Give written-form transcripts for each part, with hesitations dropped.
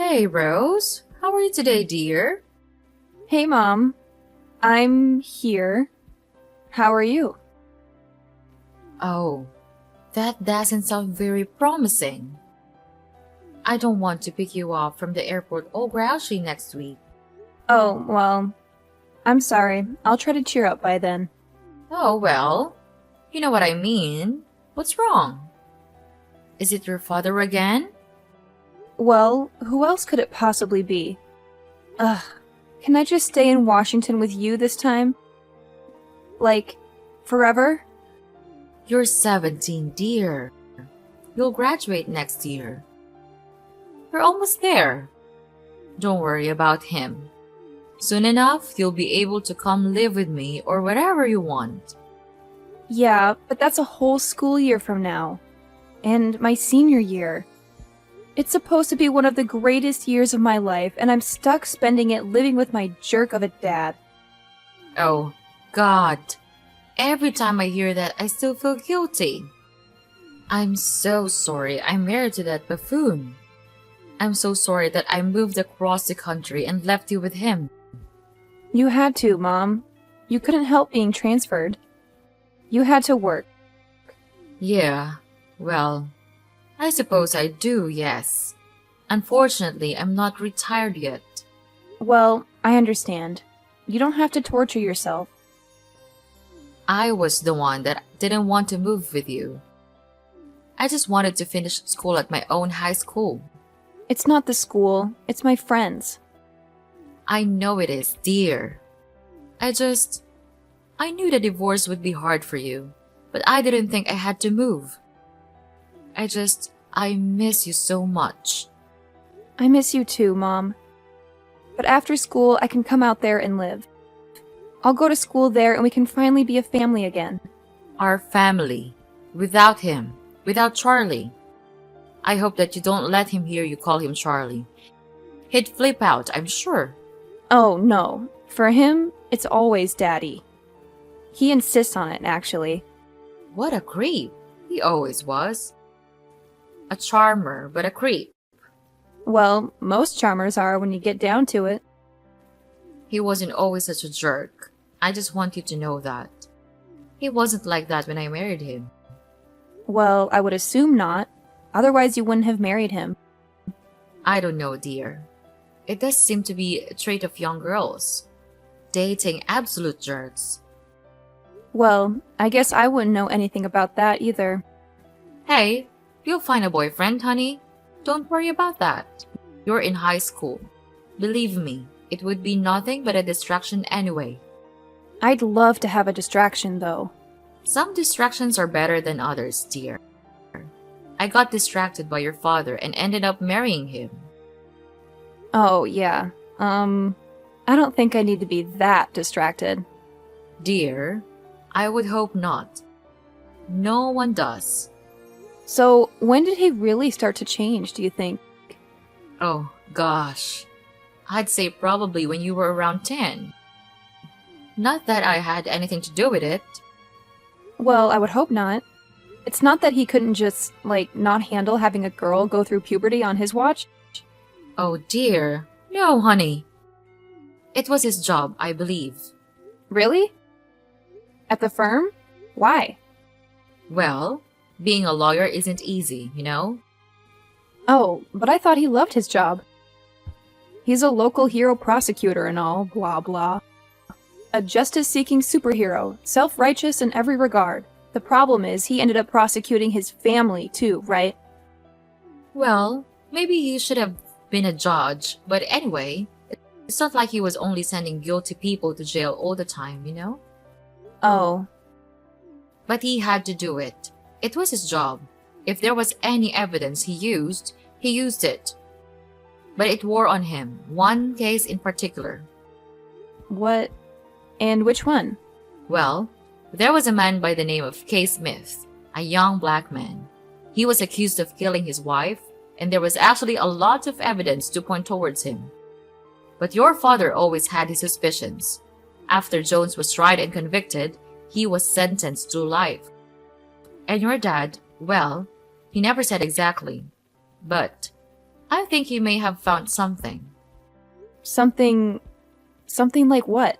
Hey, Rose. How are you today, dear? Hey, Mom. I'm here. How are you? Oh, that doesn't sound very promising. I don't want to pick you up from the airport all grouchy next week. Oh, well, I'm sorry. I'll try to cheer up by then. Oh, well, you know what I mean. What's wrong? Is it your father again? Well, who else could it possibly be? Ugh, can I just stay in Washington with you this time? Like, forever? You're 17, dear. You'll graduate next year. You're almost there. Don't worry about him. Soon enough, you'll be able to come live with me or wherever you want. Yeah, but that's a whole school year from now. And my senior year. It's supposed to be one of the greatest years of my life, and I'm stuck spending it living with my jerk of a dad. Oh, God. Every time I hear that, I still feel guilty. I'm so sorry I'm married to that buffoon. I'm so sorry that I moved across the country and left you with him. You had to, Mom. You couldn't help being transferred. You had to work. Yeah, well, I suppose I do, yes. Unfortunately, I'm not retired yet. Well, I understand. You don't have to torture yourself. I was the one that didn't want to move with you. I just wanted to finish school at my own high school. It's not the school, it's my friends. I know it is, dear. I knew the divorce would be hard for you, but I didn't think I had to move. I miss you so much. I miss you too, Mom. But after school, I can come out there and live. I'll go to school there and we can finally be a family again. Our family. Without him. Without Charlie. I hope that you don't let him hear you call him Charlie. He'd flip out, I'm sure. Oh, no. For him, it's always Daddy. He insists on it, actually. What a creep. He always was. A charmer, but a creep. Well, most charmers are when you get down to it. He wasn't always such a jerk. I just want you to know that. He wasn't like that when I married him. Well, I would assume not. Otherwise, you wouldn't have married him. I don't know, dear. It does seem to be a trait of young girls. Dating absolute jerks. Well, I guess I wouldn't know anything about that either. Hey, you'll find a boyfriend, honey. Don't worry about that. You're in high school. Believe me, it would be nothing but a distraction anyway. I'd love to have a distraction, though. Some distractions are better than others, dear. I got distracted by your father and ended up marrying him. Oh, yeah. I don't think I need to be that distracted. Dear, I would hope not. No one does. So, when did he really start to change, do you think? Oh, gosh. I'd say probably when you were around 10. Not that I had anything to do with it. Well, I would hope not. It's not that he couldn't just, not handle having a girl go through puberty on his watch. Oh, dear. No, honey. It was his job, I believe. Really? At the firm? Why? Well, being a lawyer isn't easy, you know? Oh, but I thought he loved his job. He's a local hero prosecutor and all, blah blah. A justice-seeking superhero, self-righteous in every regard. The problem is he ended up prosecuting his family too, right? Well, maybe he should have been a judge, but anyway, it's not like he was only sending guilty people to jail all the time, you know? Oh. But he had to do it. It was his job. If there was any evidence he used it. But it wore on him, one case in particular. What? And which one? Well, there was a man by the name of Kay Smith, a young black man. He was accused of killing his wife, and there was actually a lot of evidence to point towards him. But your father always had his suspicions. After Jones was tried and convicted, he was sentenced to life. And your dad, well, he never said exactly. But I think he may have found something. Something like what?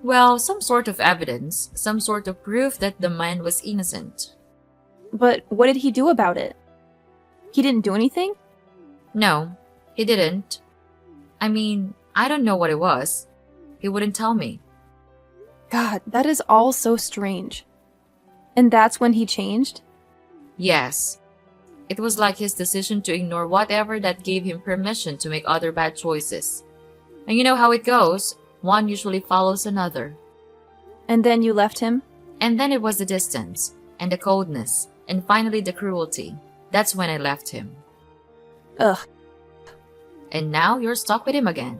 Well, some sort of evidence, some sort of proof that the man was innocent. But what did he do about it? He didn't do anything? No, he didn't. I mean, I don't know what it was. He wouldn't tell me. God, that is all so strange. And that's when he changed? Yes. It was like his decision to ignore whatever that gave him permission to make other bad choices. And you know how it goes. One usually follows another. And then you left him? And then it was the distance, and the coldness, and finally the cruelty. That's when I left him. Ugh. And now you're stuck with him again.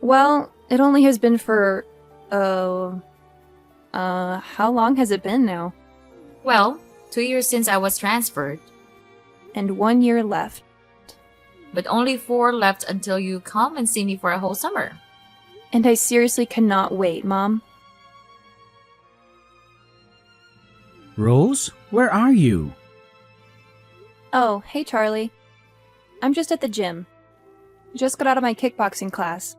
Well, it only has been for, how long has it been now? Well, 2 years since I was transferred, And 1 year left. but only 4 left until you come and see me for a whole summer. And I seriously cannot wait, Mom. Rose, where are you? Oh, hey Charlie. I'm just at the gym. Just got out of my kickboxing class.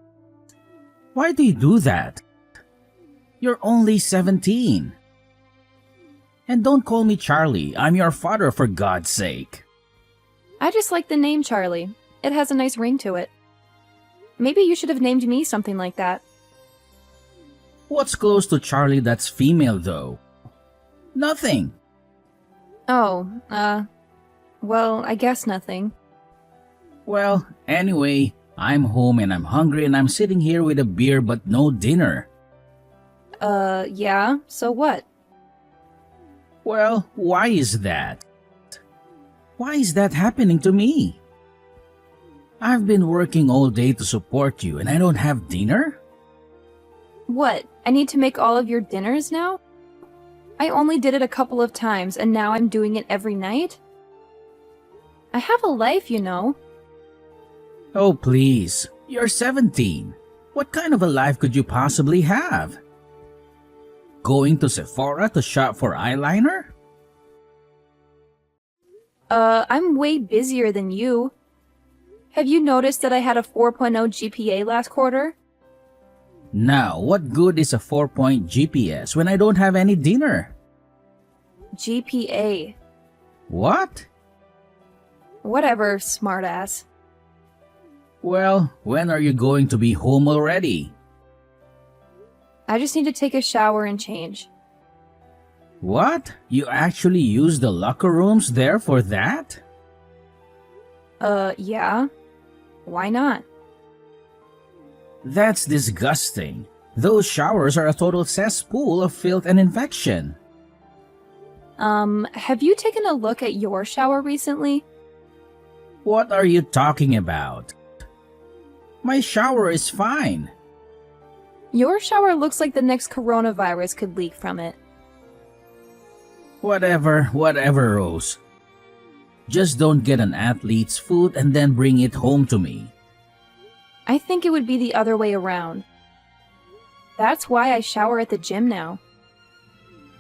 Why do you do that? You're only 17. And don't call me Charlie. I'm your father, for God's sake. I just like the name Charlie. It has a nice ring to it. Maybe you should have named me something like that. What's close to Charlie that's female, though? Nothing. Oh, well, I guess nothing. Well, anyway, I'm home and I'm hungry and I'm sitting here with a beer but no dinner. Yeah, so what? Well, why is that? Why is that happening to me? I've been working all day to support you and I don't have dinner? What? I need to make all of your dinners now? I only did it a couple of times and now I'm doing it every night? I have a life, you know. Oh, please. You're 17. What kind of a life could you possibly have? Going to Sephora to shop for eyeliner? I'm way busier than you. Have you noticed that I had a 4.0 GPA last quarter? Now, what good is a 4-point GPS when I don't have any dinner? GPA. What? Whatever, smartass. Well, when are you going to be home already? I just need to take a shower and change. What? You actually use the locker rooms there for that? Yeah. Why not? That's disgusting. Those showers are a total cesspool of filth and infection. Have you taken a look at your shower recently? What are you talking about? My shower is fine. Your shower looks like the next coronavirus could leak from it. Whatever, Rose. Just don't get an athlete's food and then bring it home to me. I think it would be the other way around. That's why I shower at the gym now.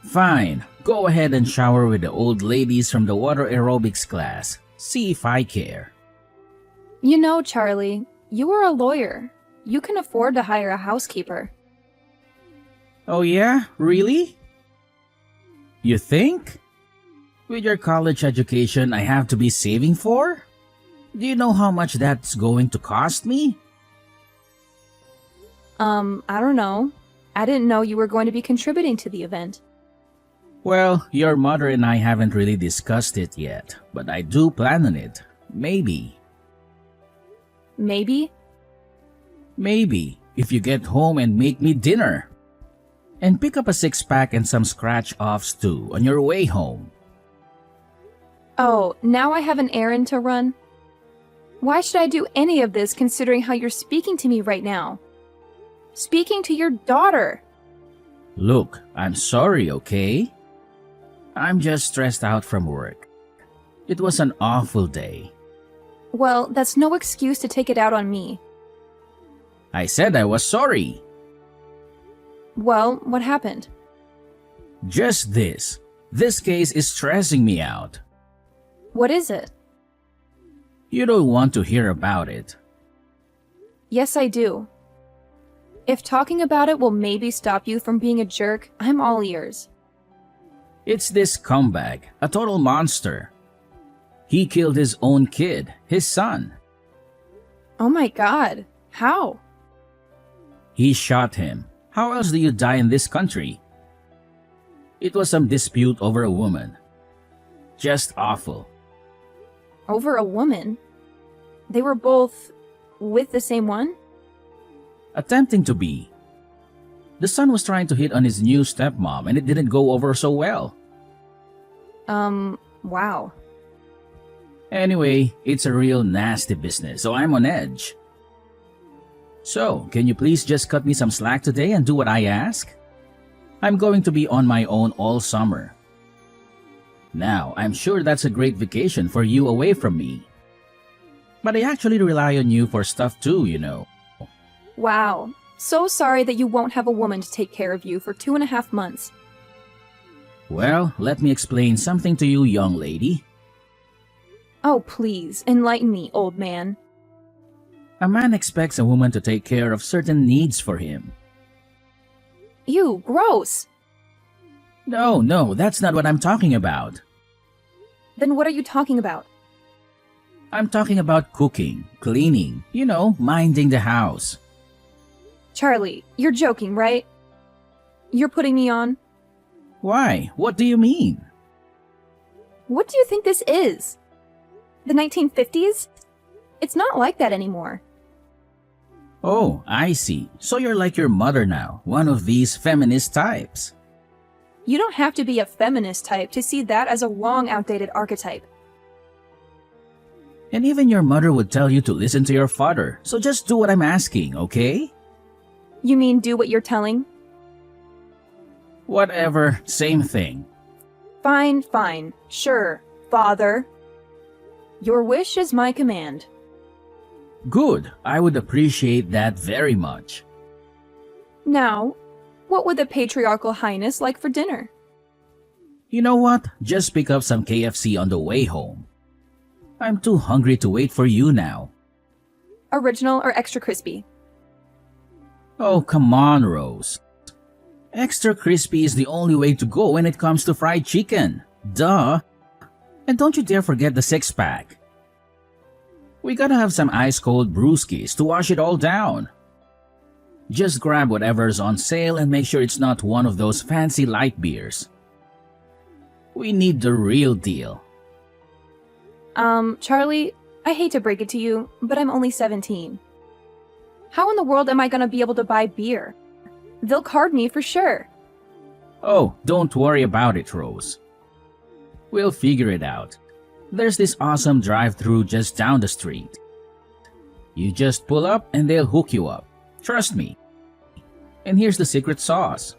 Fine, go ahead and shower with the old ladies from the water aerobics class. See if I care. You know, Charlie, you are a lawyer. You can afford to hire a housekeeper. Oh yeah? Really? You think? With your college education I have to be saving for? Do you know how much that's going to cost me? I don't know. I didn't know you were going to be contributing to the event. Well, your mother and I haven't really discussed it yet, but I do plan on it. Maybe. Maybe? Maybe, if you get home and make me dinner. And pick up a 6-pack and some scratch-offs too on your way home. Oh, now I have an errand to run? Why should I do any of this considering how you're speaking to me right now? Speaking to your daughter! Look, I'm sorry, okay? I'm just stressed out from work. It was an awful day. Well, that's no excuse to take it out on me. I said I was sorry. Well, what happened? Just this. This case is stressing me out. What is it? You don't want to hear about it. Yes, I do. If talking about it will maybe stop you from being a jerk, I'm all ears. It's this scumbag, a total monster. He killed his own kid, his son. Oh my god. How? He shot him. How else do you die in this country? It was some dispute over a woman. Just awful. Over a woman? They were both with the same one? Attempting to be. The son was trying to hit on his new stepmom and it didn't go over so well. Wow. Anyway, it's a real nasty business, so I'm on edge. So, can you please just cut me some slack today and do what I ask? I'm going to be on my own all summer. Now, I'm sure that's a great vacation for you away from me. But I actually rely on you for stuff too, you know. Wow. So sorry that you won't have a woman to take care of you for 2.5 months. Well, let me explain something to you, young lady. Oh, please, enlighten me, old man. A man expects a woman to take care of certain needs for him. Ew, gross. No, that's not what I'm talking about. Then what are you talking about? I'm talking about cooking, cleaning, you know, minding the house. Charlie, you're joking, right? You're putting me on? Why? What do you mean? What do you think this is? The 1950s? It's not like that anymore. Oh, I see. So you're like your mother now, one of these feminist types. You don't have to be a feminist type to see that as a wrong, outdated archetype. And even your mother would tell you to listen to your father, so just do what I'm asking, okay? You mean do what you're telling? Whatever, same thing. Fine. Sure, father. Your wish is my command. Good, I would appreciate that very much. Now, what would the patriarchal highness like for dinner? You know what? Just pick up some KFC on the way home. I'm too hungry to wait for you now. Original or extra crispy? Oh, come on, Rose. Extra crispy is the only way to go when it comes to fried chicken. Duh. And don't you dare forget the 6-pack. We gotta have some ice-cold brewskis to wash it all down. Just grab whatever's on sale and make sure it's not one of those fancy light beers. We need the real deal. Charlie, I hate to break it to you, but I'm only 17. How in the world am I gonna be able to buy beer? They'll card me for sure. Oh, don't worry about it, Rose. We'll figure it out. There's this awesome drive-thru just down the street. You just pull up and they'll hook you up. Trust me. And here's the secret sauce.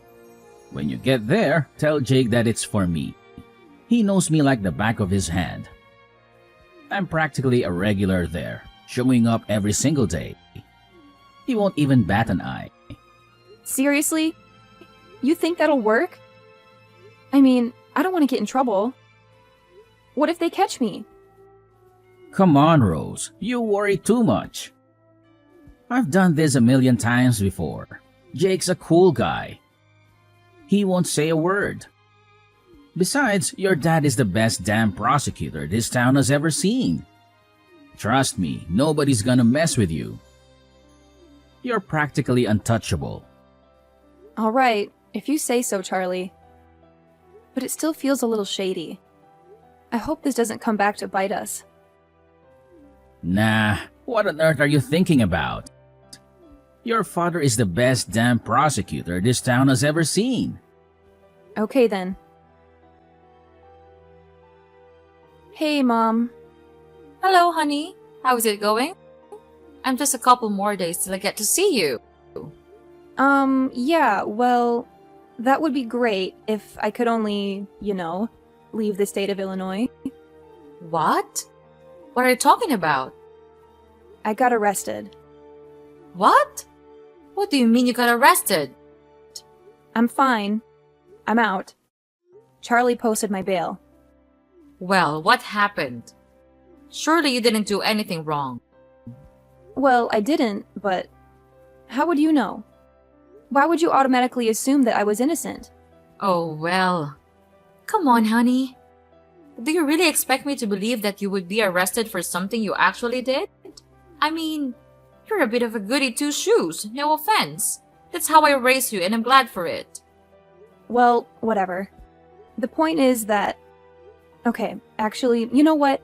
When you get there, tell Jake that it's for me. He knows me like the back of his hand. I'm practically a regular there, showing up every single day. He won't even bat an eye. Seriously? You think that'll work? I mean, I don't want to get in trouble. What if they catch me? Come on, Rose. You worry too much. I've done this a million times before. Jake's a cool guy. He won't say a word. Besides, your dad is the best damn prosecutor this town has ever seen. Trust me, nobody's gonna mess with you. You're practically untouchable. All right, if you say so, Charlie. But it still feels a little shady. I hope this doesn't come back to bite us. Nah, what on earth are you thinking about? Your father is the best damn prosecutor this town has ever seen. Okay then. Hey, Mom. Hello, honey. How's it going? I'm just a couple more days till I get to see you. Yeah, well, that would be great if I could only, leave the state of Illinois. What? What are you talking about? I got arrested. What? What do you mean you got arrested? I'm fine. I'm out. Charlie posted my bail. Well, what happened? Surely you didn't do anything wrong. Well, I didn't, but how would you know? Why would you automatically assume that I was innocent? Oh, well. Come on, honey. Do you really expect me to believe that you would be arrested for something you actually did? I mean, you're a bit of a goody two-shoes, no offense. That's how I raised you, and I'm glad for it. Well, whatever. The point is that... Okay, actually, you know what?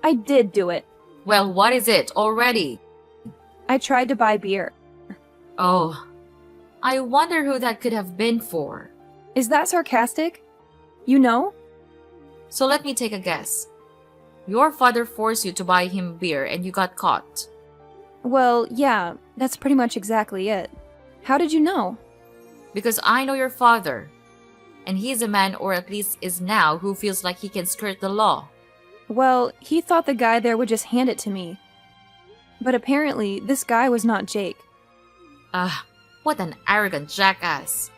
I did do it. Well, what is it already? I tried to buy beer. Oh, I wonder who that could have been for. Is that sarcastic? You know? So let me take a guess. Your father forced you to buy him beer and you got caught. Well, yeah, that's pretty much exactly it. How did you know? Because I know your father. And he's a man, or at least is now, who feels like he can skirt the law. Well, he thought the guy there would just hand it to me. But apparently, this guy was not Jake. What an arrogant jackass.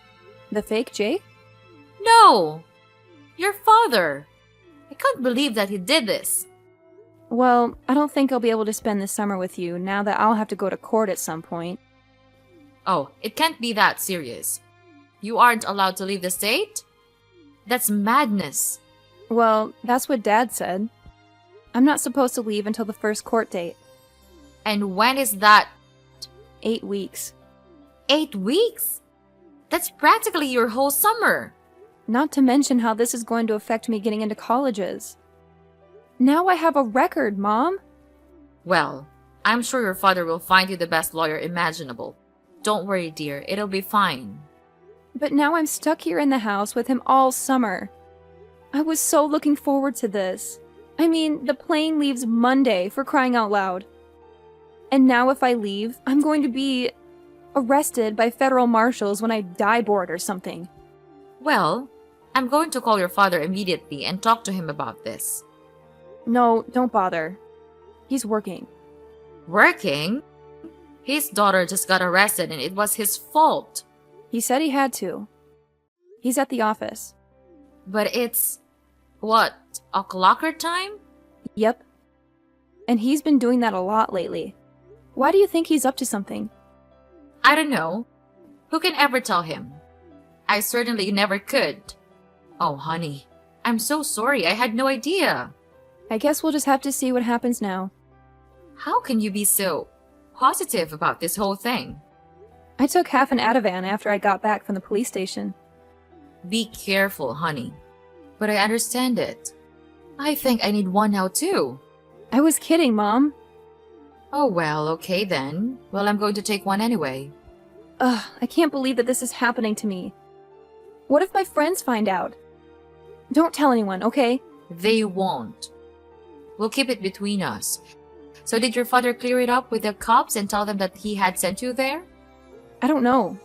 The fake Jake? No! Your father! I can't believe that he did this. Well, I don't think I'll be able to spend this summer with you now that I'll have to go to court at some point. Oh, it can't be that serious. You aren't allowed to leave the state? That's madness. Well, that's what Dad said. I'm not supposed to leave until the first court date. And when is that? 8 weeks. 8 weeks? That's practically your whole summer. Not to mention how this is going to affect me getting into colleges. Now I have a record, Mom. Well, I'm sure your father will find you the best lawyer imaginable. Don't worry, dear. It'll be fine. But now I'm stuck here in the house with him all summer. I was so looking forward to this. I mean, the plane leaves Monday, for crying out loud. And now if I leave, I'm going to be arrested by federal marshals when I die bored or something. Well, I'm going to call your father immediately and talk to him about this. No, don't bother. He's working. Working? His daughter just got arrested and it was his fault. He said he had to. He's at the office. But it's... what? O'clocker time? Yep. And he's been doing that a lot lately. Why do you think he's up to something? I don't know. Who can ever tell him? I certainly never could. Oh, honey. I'm so sorry. I had no idea. I guess we'll just have to see what happens now. How can you be so positive about this whole thing? I took half an Ativan after I got back from the police station. Be careful, honey. But I understand it. I think I need one now too. I was kidding, Mom. Oh well, okay then. Well, I'm going to take one anyway. Ugh, I can't believe that this is happening to me. What if my friends find out? Don't tell anyone, okay? They won't. We'll keep it between us. So did your father clear it up with the cops and tell them that he had sent you there? I don't know.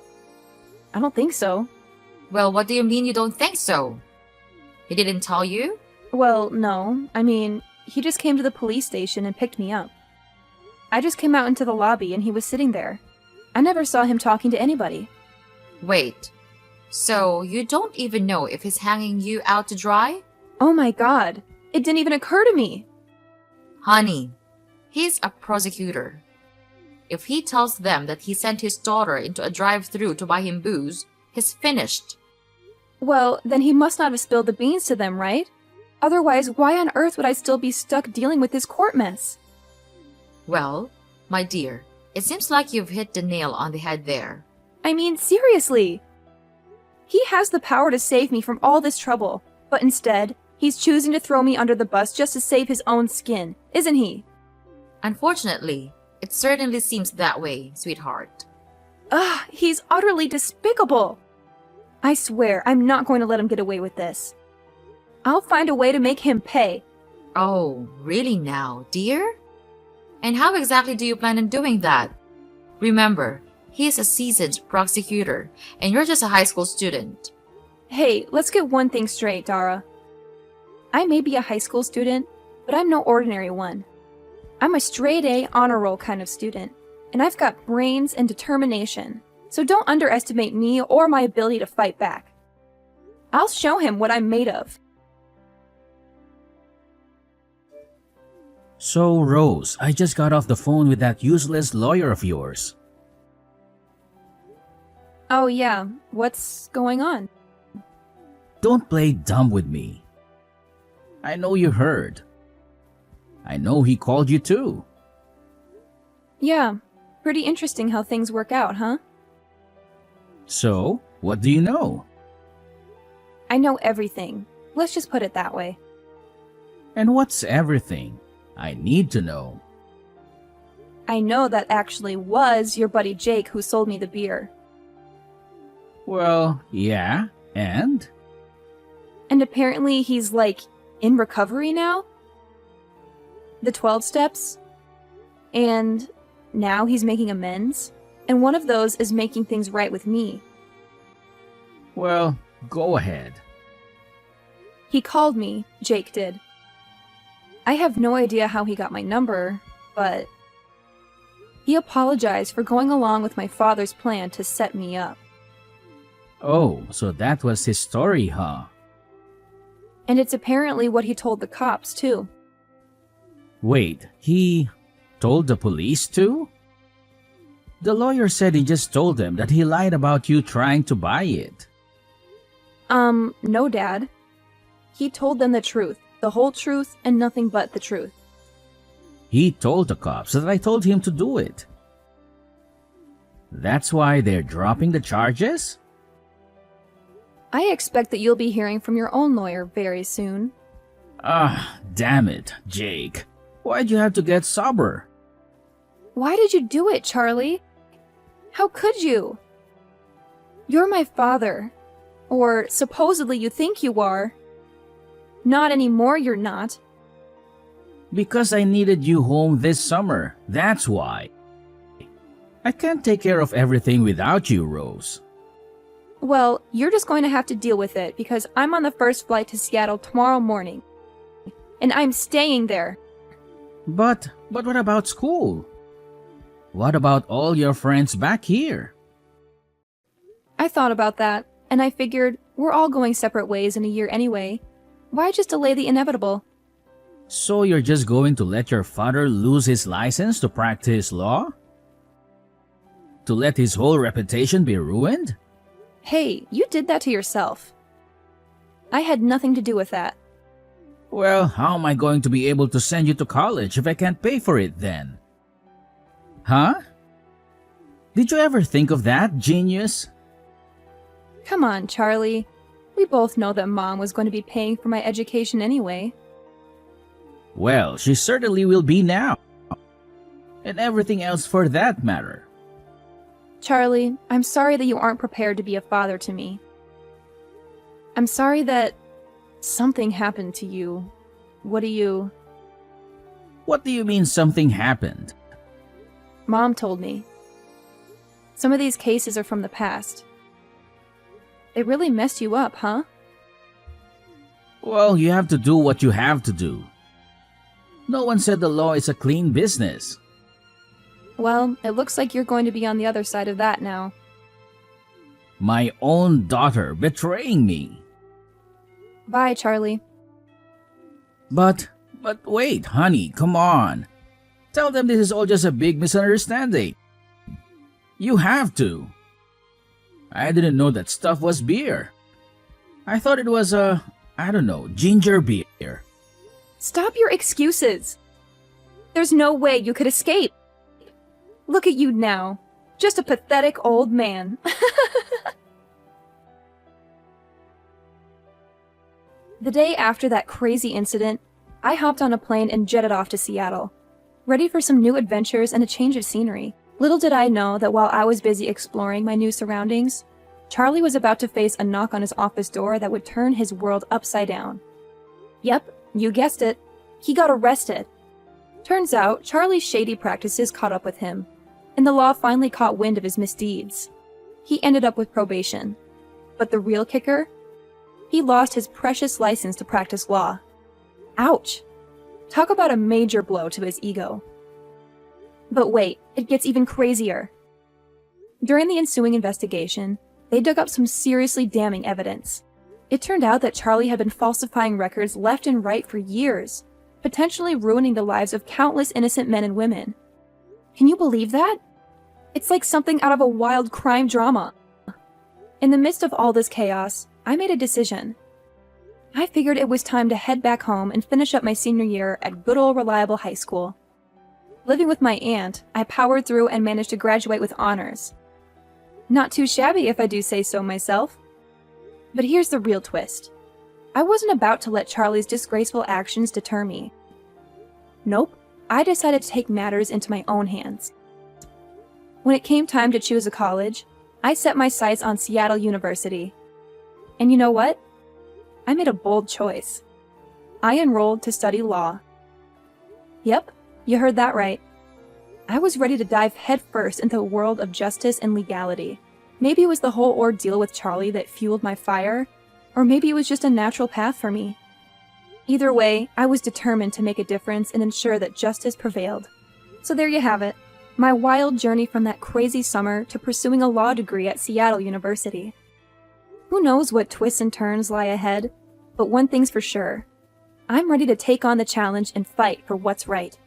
I don't think so. Well, what do you mean you don't think so? He didn't tell you? Well, no. I mean, he just came to the police station and picked me up. I just came out into the lobby and he was sitting there. I never saw him talking to anybody. Wait. So you don't even know if he's hanging you out to dry? Oh my god. It didn't even occur to me. Honey, he's a prosecutor. If he tells them that he sent his daughter into a drive-thru to buy him booze, he's finished. Well, then he must not have spilled the beans to them, right? Otherwise, why on earth would I still be stuck dealing with this court mess? Well, my dear, it seems like you've hit the nail on the head there. I mean, seriously. He has the power to save me from all this trouble, but instead, he's choosing to throw me under the bus just to save his own skin, isn't he? Unfortunately, it certainly seems that way, sweetheart. Ugh, he's utterly despicable. I swear, I'm not going to let him get away with this. I'll find a way to make him pay. Oh, really now, dear? And how exactly do you plan on doing that? Remember, he is a seasoned prosecutor, and you're just a high school student. Hey, let's get one thing straight, Dara. I may be a high school student, but I'm no ordinary one. I'm a straight-A honor roll kind of student, and I've got brains and determination, so don't underestimate me or my ability to fight back. I'll show him what I'm made of. So, Rose, I just got off the phone with that useless lawyer of yours. Oh, yeah. What's going on? Don't play dumb with me. I know you heard. I know he called you too. Yeah. Pretty interesting how things work out, huh? So, what do you know? I know everything. Let's just put it that way. And what's everything? I need to know. I know that actually was your buddy Jake who sold me the beer. Well, yeah, and? And apparently he's like in recovery now? The 12 steps? And now he's making amends? And one of those is making things right with me. Well, go ahead. He called me, Jake did. I have no idea how he got my number, but he apologized for going along with my father's plan to set me up. Oh, so that was his story, huh? And it's apparently what he told the cops, too. Wait, he told the police too? The lawyer said he just told them that he lied about you trying to buy it. No, Dad. He told them the truth, the whole truth, and nothing but the truth. He told the cops that I told him to do it. That's why they're dropping the charges? I expect that you'll be hearing from your own lawyer very soon. Ah, damn it, Jake. Why'd you have to get sober? Why did you do it, Charlie? How could you? You're my father. Or supposedly you think you are. Not anymore, you're not. Because I needed you home this summer. That's why. I can't take care of everything without you, Rose. Well, you're just going to have to deal with it because I'm on the first flight to Seattle tomorrow morning. And I'm staying there. But what about school? What about all your friends back here? I thought about that, and I figured we're all going separate ways in a year anyway. Why just delay the inevitable? So you're just going to let your father lose his license to practice law? To let his whole reputation be ruined? Hey, you did that to yourself. I had nothing to do with that. Well, how am I going to be able to send you to college if I can't pay for it then? Huh? Did you ever think of that, genius? Come on, Charlie. We both know that Mom was going to be paying for my education anyway. Well, she certainly will be now. And everything else for that matter. Charlie, I'm sorry that you aren't prepared to be a father to me. I'm sorry that something happened to you. What do you... What do you mean something happened? Mom told me. Some of these cases are from the past. It really messed you up, huh? Well, you have to do what you have to do. No one said the law is a clean business. Well, it looks like you're going to be on the other side of that now. My own daughter betraying me. Bye, Charlie. But wait, honey, come on. Tell them this is all just a big misunderstanding. You have to. I didn't know that stuff was beer. I thought it was ginger beer. Stop your excuses. There's no way you could escape. Look at you now. Just a pathetic old man. The day after that crazy incident, I hopped on a plane and jetted off to Seattle, ready for some new adventures and a change of scenery. Little did I know that while I was busy exploring my new surroundings, Charlie was about to face a knock on his office door that would turn his world upside down. Yep, you guessed it. He got arrested. Turns out, Charlie's shady practices caught up with him, and the law finally caught wind of his misdeeds. He ended up with probation. But the real kicker? He lost his precious license to practice law. Ouch! Talk about a major blow to his ego. But wait, it gets even crazier. During the ensuing investigation, they dug up some seriously damning evidence. It turned out that Charlie had been falsifying records left and right for years, potentially ruining the lives of countless innocent men and women. Can you believe that? It's like something out of a wild crime drama. In the midst of all this chaos, I made a decision. I figured it was time to head back home and finish up my senior year at good old reliable high school. Living with my aunt, I powered through and managed to graduate with honors. Not too shabby if I do say so myself. But here's the real twist. I wasn't about to let Charlie's disgraceful actions deter me. Nope, I decided to take matters into my own hands. When it came time to choose a college, I set my sights on Seattle University. And you know what? I made a bold choice. I enrolled to study law. Yep, you heard that right. I was ready to dive headfirst into the world of justice and legality. Maybe it was the whole ordeal with Charlie that fueled my fire, or maybe it was just a natural path for me. Either way, I was determined to make a difference and ensure that justice prevailed. So there you have it, my wild journey from that crazy summer to pursuing a law degree at Seattle University. Who knows what twists and turns lie ahead, but one thing's for sure. I'm ready to take on the challenge and fight for what's right.